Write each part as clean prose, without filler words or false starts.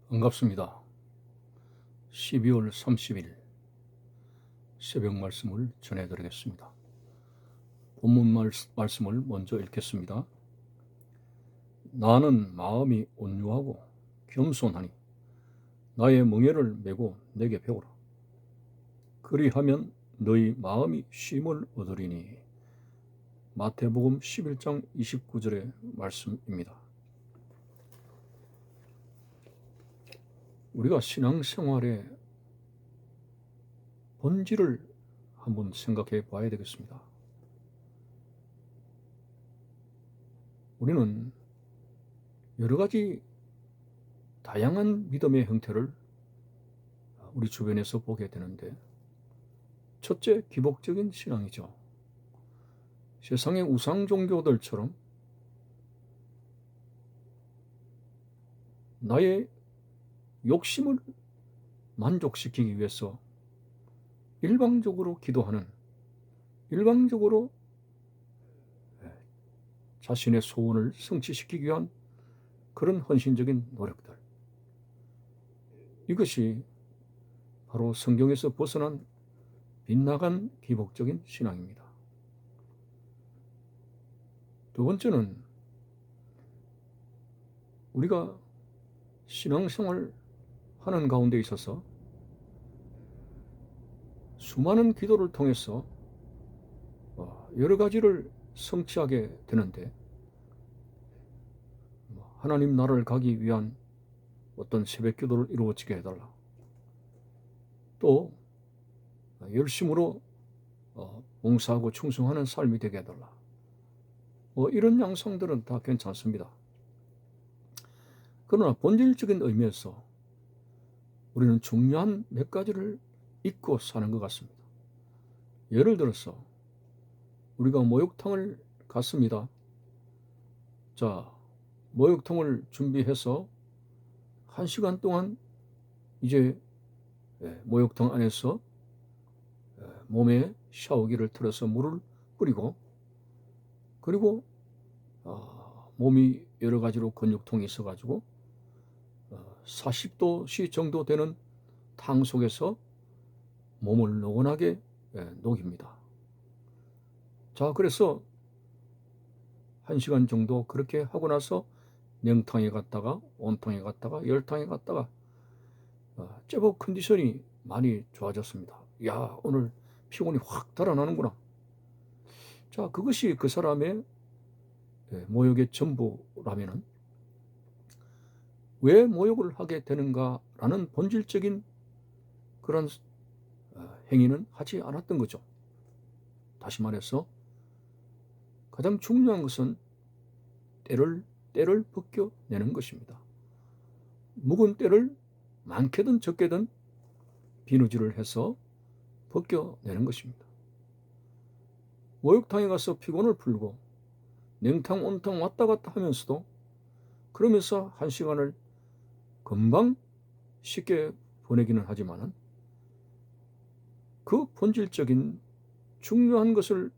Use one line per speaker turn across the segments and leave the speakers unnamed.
반갑습니다. 12월 30일 새벽 말씀을 전해드리겠습니다. 본문 말씀을 먼저 읽겠습니다. 나는 마음이 온유하고 겸손하니 나의 멍에를 메고 내게 배우라. 그리하면 너희 마음이 쉼을 얻으리니. 마태복음 11장 29절의 말씀입니다. 우리가 신앙생활의 본질을 한번 생각해 봐야 되겠습니다. 우리는 여러 가지 다양한 믿음의 형태를 우리 주변에서 보게 되는데, 첫째, 기복적인 신앙이죠. 세상의 우상 종교들처럼 나의 욕심을 만족시키기 위해서 일방적으로 기도하는, 일방적으로 자신의 소원을 성취시키기 위한 그런 헌신적인 노력들, 이것이 바로 성경에서 벗어난 빗나간 기복적인 신앙입니다. 두 번째는 우리가 신앙생활 하는 가운데 있어서 수많은 기도를 통해서 여러 가지를 성취하게 되는데, 하나님 나라를 가기 위한 어떤 새벽 기도를 이루어지게 해달라, 또 열심으로 봉사하고 충성하는 삶이 되게 해달라, 이런 양상들은 다 괜찮습니다. 그러나 본질적인 의미에서 우리는 중요한 몇 가지를 잊고 사는 것 같습니다. 예를 들어서 우리가 목욕탕을 갔습니다. 자, 목욕탕을 준비해서 1시간 동안 이제 목욕탕 안에서 몸에 샤워기를 틀어서 물을 뿌리고, 그리고 몸이 여러 가지로 근육통이 있어가지고 40도씨 정도 되는 탕 속에서 몸을 노곤하게 녹입니다. 자, 그래서 1시간 정도 그렇게 하고 나서 냉탕에 갔다가 온탕에 갔다가 열탕에 갔다가 제법 컨디션이 많이 좋아졌습니다. 야, 오늘 피곤이 확 달아나는구나. 자, 그것이 그 사람의 모욕의 전부라면은 왜 모욕을 하게 되는가라는 본질적인 그런 행위는 하지 않았던 거죠. 다시 말해서 가장 중요한 것은 때를 벗겨내는 것입니다. 묵은 때를 많게든 적게든 비누질을 해서 벗겨내는 것입니다. 목욕탕에 가서 피곤을 풀고 냉탕 온탕 왔다 갔다 하면서도, 그러면서 1시간을 금방 쉽게 보내기는 하지만 그 본질적인 중요한 것을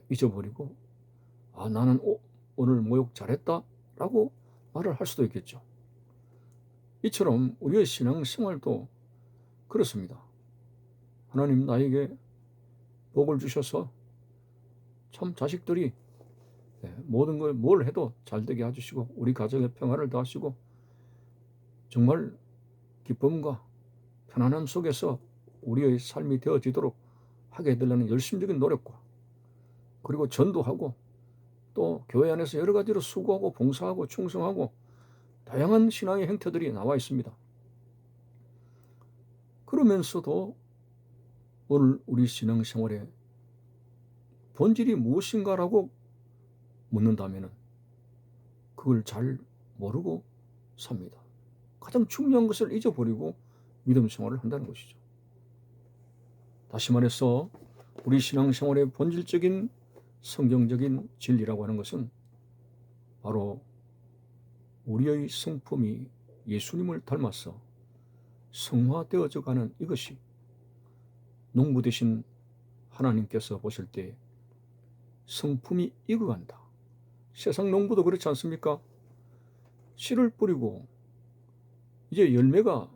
잊어버리고 나는 오늘 목욕 잘했다 라고 말을 할 수도 있겠죠. 이처럼 우리의 신앙생활도 그렇습니다. 하나님 나에게 복을 주셔서 참 자식들이 모든 걸 뭘 해도 잘 되게 해주시고 우리 가정의 평화를 더하시고 정말 기쁨과 편안함 속에서 우리의 삶이 되어지도록 하게 되려는 열심적인 노력과, 그리고 전도하고 또 교회 안에서 여러 가지로 수고하고 봉사하고 충성하고 다양한 신앙의 형태들이 나와 있습니다. 그러면서도 오늘 우리 신앙생활의 본질이 무엇인가라고 묻는다면 그걸 잘 모르고 삽니다. 가장 중요한 것을 잊어버리고 믿음 생활을 한다는 것이죠. 다시 말해서 우리 신앙생활의 본질적인 성경적인 진리라고 하는 것은 바로 우리의 성품이 예수님을 닮아서 성화되어져 가는 이것이 농부 되신 하나님께서 보실 때 성품이 익어간다. 세상 농부도 그렇지 않습니까? 씨를 뿌리고 이제 열매가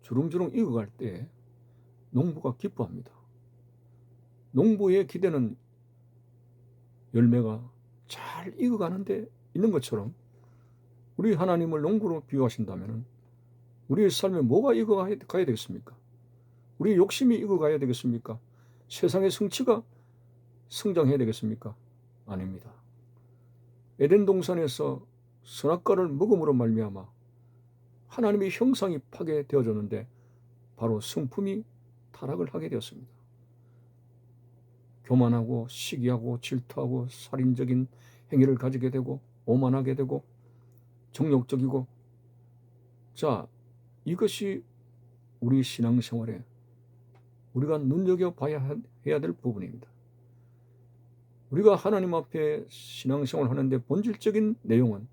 주렁주렁 익어갈 때 농부가 기뻐합니다. 농부의 기대는 열매가 잘 익어가는데 있는 것처럼 우리 하나님을 농부로 비유하신다면 우리의 삶에 뭐가 익어가야 되겠습니까? 우리의 욕심이 익어가야 되겠습니까? 세상의 성취가 성장해야 되겠습니까? 아닙니다. 에덴 동산에서 선악과를 먹음으로 말미암아 하나님의 형상이 파괴되어졌는데 바로 성품이 타락을 하게 되었습니다. 교만하고 시기하고 질투하고 살인적인 행위를 가지게 되고 오만하게 되고 정욕적이고, 자, 이것이 우리 신앙생활에 우리가 눈여겨봐야 해야 될 부분입니다. 우리가 하나님 앞에 신앙생활을 하는데 본질적인 내용은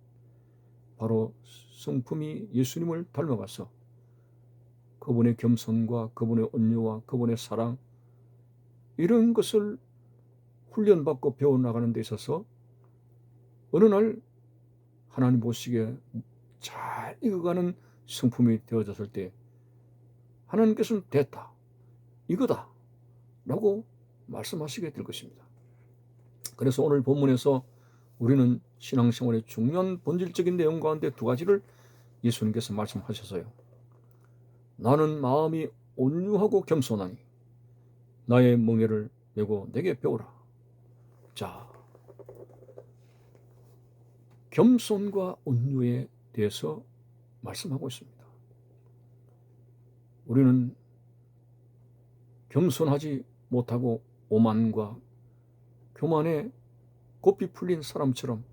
바로 성품이 예수님을 닮아가서 그분의 겸손과 그분의 온유와 그분의 사랑, 이런 것을 훈련받고 배워나가는 데 있어서 어느 날 하나님 보시기에 잘 익어가는 성품이 되어졌을 때 하나님께서는 됐다, 이거다 라고 말씀하시게 될 것입니다. 그래서 오늘 본문에서 우리는 신앙생활의 중요한 본질적인 내용 가운데 두 가지를 예수님께서 말씀하셔서요. 나는 마음이 온유하고 겸손하니 나의 멍에를 메고 내게 배우라. 자, 겸손과 온유에 대해서 말씀하고 있습니다. 우리는 겸손하지 못하고 오만과 교만에 고삐 풀린 사람처럼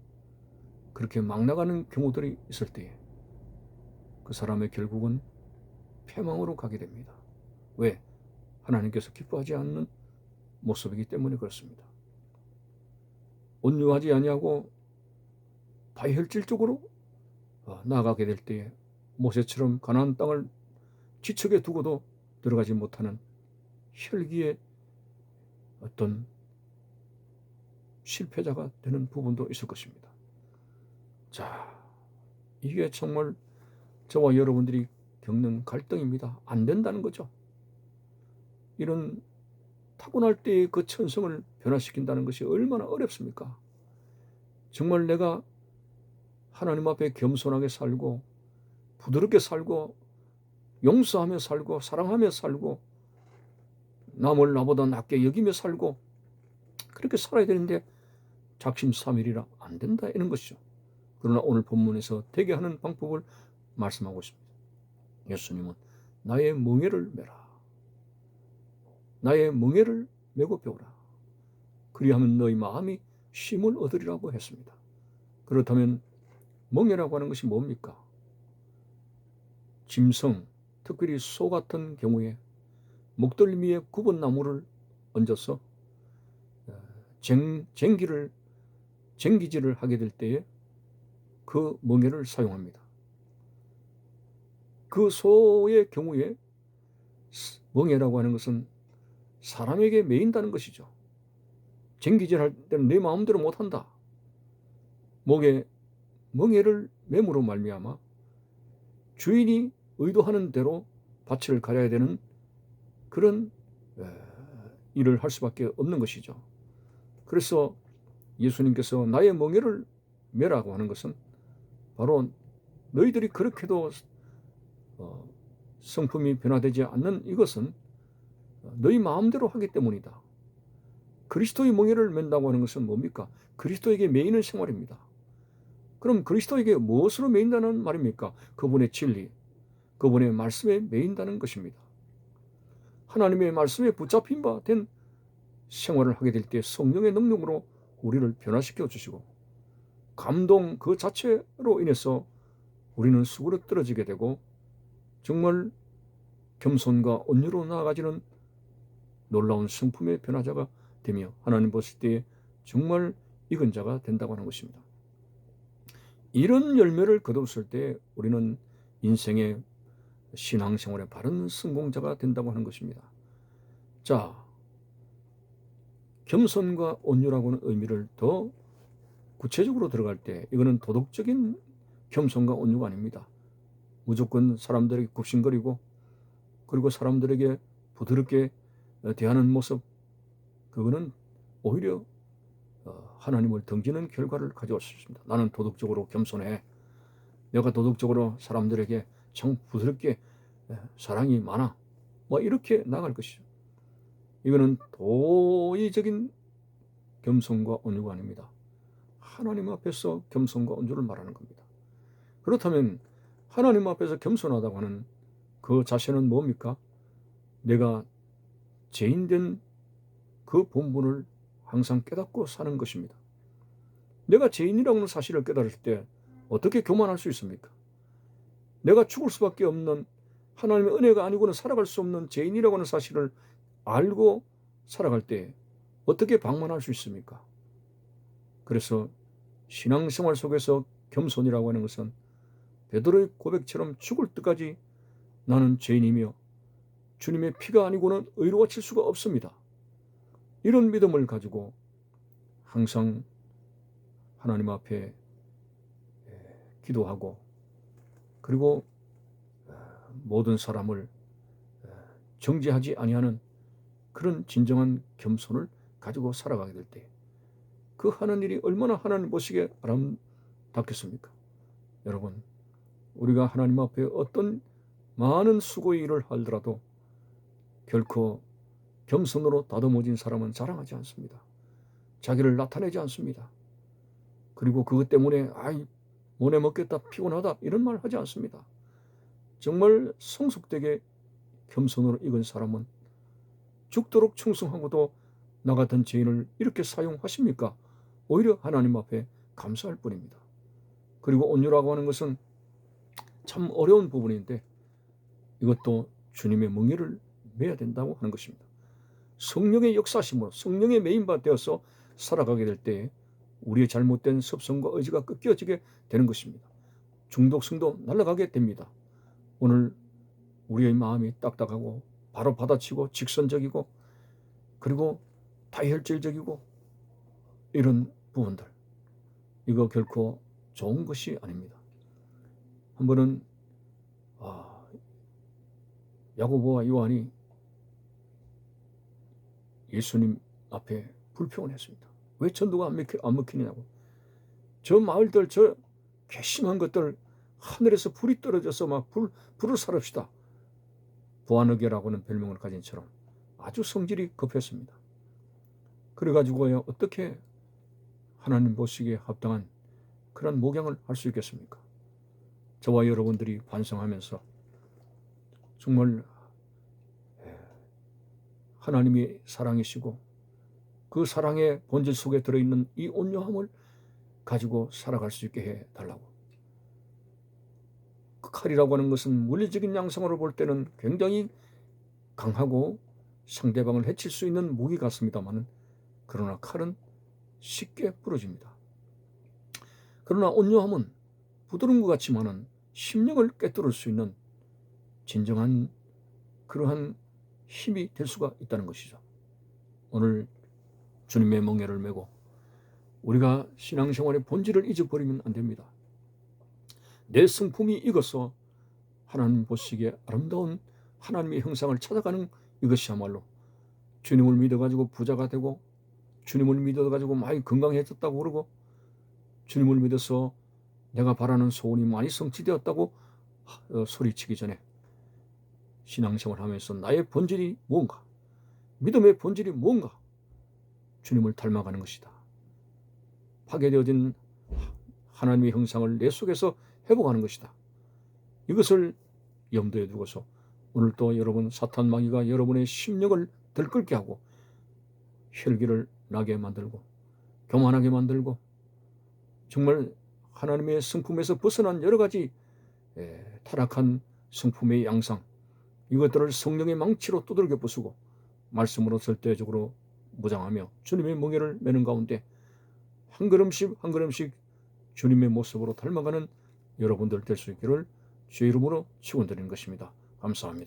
그렇게 막 나가는 경우들이 있을 때에 그 사람의 결국은 패망으로 가게 됩니다. 왜? 하나님께서 기뻐하지 않는 모습이기 때문에 그렇습니다. 온유하지 아니하고 다혈질적으로 나아가게 될 때에 모세처럼 가나안 땅을 지척에 두고도 들어가지 못하는 혈기의 어떤 실패자가 되는 부분도 있을 것입니다. 자, 이게 정말 저와 여러분들이 겪는 갈등입니다. 안 된다는 거죠. 이런 타고날 때의 그 천성을 변화시킨다는 것이 얼마나 어렵습니까? 정말 내가 하나님 앞에 겸손하게 살고 부드럽게 살고 용서하며 살고 사랑하며 살고 남을 나보다 낮게 여기며 살고 그렇게 살아야 되는데 작심삼일이라 안 된다 이런 것이죠. 그러나 오늘 본문에서 되게 하는 방법을 말씀하고 있습니다. 예수님은 나의 멍에를 메라. 나의 멍에를 메고 배우라. 그리하면 너희 마음이 쉼을 얻으리라고 했습니다. 그렇다면 멍에라고 하는 것이 뭡니까? 짐승, 특별히 소 같은 경우에 목덜미에 굽은 나무를 얹어서 쟁기질을 하게 될 때에 그 멍에를 사용합니다. 그 소의 경우에 멍에라고 하는 것은 사람에게 매인다는 것이죠. 쟁기질할 때는 내 마음대로 못한다. 목에 멍에를 매므로 말미암아 주인이 의도하는 대로 밭을 가려야 되는 그런 일을 할 수밖에 없는 것이죠. 그래서 예수님께서 나의 멍에를 매라고 하는 것은 바로 너희들이 그렇게도 성품이 변화되지 않는 이것은 너희 마음대로 하기 때문이다. 그리스도의 멍에를 맨다고 하는 것은 뭡니까? 그리스도에게 매이는 생활입니다. 그럼 그리스도에게 무엇으로 매인다는 말입니까? 그분의 진리, 그분의 말씀에 매인다는 것입니다. 하나님의 말씀에 붙잡힌 바 된 생활을 하게 될 때 성령의 능력으로 우리를 변화시켜 주시고 감동 그 자체로 인해서 우리는 수그러뜨려지게 되고 정말 겸손과 온유로 나아가지는 놀라운 성품의 변화자가 되며 하나님 보실 때에 정말 익은 자가 된다고 하는 것입니다. 이런 열매를 거두었을 때 우리는 인생의 신앙생활의 바른 성공자가 된다고 하는 것입니다. 자, 겸손과 온유라고 하는 의미를 더 구체적으로 들어갈 때 이거는 도덕적인 겸손과 온유가 아닙니다. 무조건 사람들에게 굽신거리고 그리고 사람들에게 부드럽게 대하는 모습, 그거는 오히려 하나님을 등지는 결과를 가져올 수 있습니다. 나는 도덕적으로 겸손해. 내가 도덕적으로 사람들에게 참 부드럽게 사랑이 많아. 뭐 이렇게 나갈 것이죠. 이거는 도의적인 겸손과 온유가 아닙니다. 하나님 앞에서 겸손과 온유를 말하는 겁니다. 그렇다면 하나님 앞에서 겸손하다고 하는 그 자세는 뭡니까? 내가 죄인된 그 본분을 항상 깨닫고 사는 것입니다. 내가 죄인이라는 사실을 깨달을 때 어떻게 교만할 수 있습니까? 내가 죽을 수밖에 없는, 하나님의 은혜가 아니고는 살아갈 수 없는 죄인이라고 하는 사실을 알고 살아갈 때 어떻게 방만할 수 있습니까? 그래서 신앙생활 속에서 겸손이라고 하는 것은 베드로의 고백처럼 죽을 때까지 나는 죄인이며 주님의 피가 아니고는 의로워질 수가 없습니다. 이런 믿음을 가지고 항상 하나님 앞에 기도하고 그리고 모든 사람을 정죄하지 아니하는 그런 진정한 겸손을 가지고 살아가게 될 때 그 하는 일이 얼마나 하나님 보시기에 아름답겠습니까? 여러분, 우리가 하나님 앞에 어떤 많은 수고의 일을 하더라도 결코 겸손으로 다듬어진 사람은 자랑하지 않습니다. 자기를 나타내지 않습니다. 그리고 그것 때문에 못해 먹겠다, 피곤하다 이런 말 하지 않습니다. 정말 성숙되게 겸손으로 익은 사람은 죽도록 충성하고도 나 같은 죄인을 이렇게 사용하십니까? 오히려 하나님 앞에 감사할 뿐입니다. 그리고 온유라고 하는 것은 참 어려운 부분인데 이것도 주님의 멍에를 매야 된다고 하는 것입니다. 성령의 역사심으로 성령의 메인바 되어서 살아가게 될 때 우리의 잘못된 습성과 의지가 꺾여지게 되는 것입니다. 중독성도 날아가게 됩니다. 오늘 우리의 마음이 딱딱하고 바로 받아치고 직선적이고 그리고 다혈질적이고 이런 부분들, 이거 결코 좋은 것이 아닙니다. 한 번은 야고보와 요한이 예수님 앞에 불평을 했습니다. 왜 전도가 안 먹히냐고. 저 마을들, 저 괘씸한 것들, 하늘에서 불이 떨어져서 막 불을 사릅시다. 보아너게라고 하는 별명을 가진 처럼 아주 성질이 급했습니다. 그래가지고 어떻게 하나님 보시기에 합당한 그런 목양을 할 수 있겠습니까? 저와 여러분들이 반성하면서 정말 하나님이 사랑이시고 그 사랑의 본질 속에 들어있는 이 온유함을 가지고 살아갈 수 있게 해달라고. 그 칼이라고 하는 것은 물리적인 양상으로 볼 때는 굉장히 강하고 상대방을 해칠 수 있는 무기 같습니다만 그러나 칼은 쉽게 부러집니다. 그러나 온유함은 부드러운 것 같지만은 심령을 꿰뚫을 수 있는 진정한 그러한 힘이 될 수가 있다는 것이죠. 오늘 주님의 멍에를 메고 우리가 신앙생활의 본질을 잊어버리면 안 됩니다. 내 성품이 익어서 하나님 보시기에 아름다운 하나님의 형상을 찾아가는 이것이야말로 주님을 믿어가지고 부자가 되고 주님을 믿어가지고 많이 건강해졌다고 그러고 주님을 믿어서 내가 바라는 소원이 많이 성취되었다고 소리치기 전에 신앙생활 하면서 나의 본질이 뭔가, 믿음의 본질이 뭔가, 주님을 닮아가는 것이다. 파괴되어진 하나님의 형상을 내 속에서 회복하는 것이다. 이것을 염두에 두고서 오늘 또 여러분 사탄 마귀가 여러분의 심령을 들끓게 하고 혈기를 나게 만들고 교만하게 만들고 정말 하나님의 성품에서 벗어난 여러 가지 타락한 성품의 양상, 이것들을 성령의 망치로 두들겨 부수고 말씀으로 절대적으로 무장하며 주님의 멍에를 매는 가운데 한 걸음씩 한 걸음씩 주님의 모습으로 닮아가는 여러분들 될 수 있기를 주의 이름으로 축원드리는 것입니다. 감사합니다.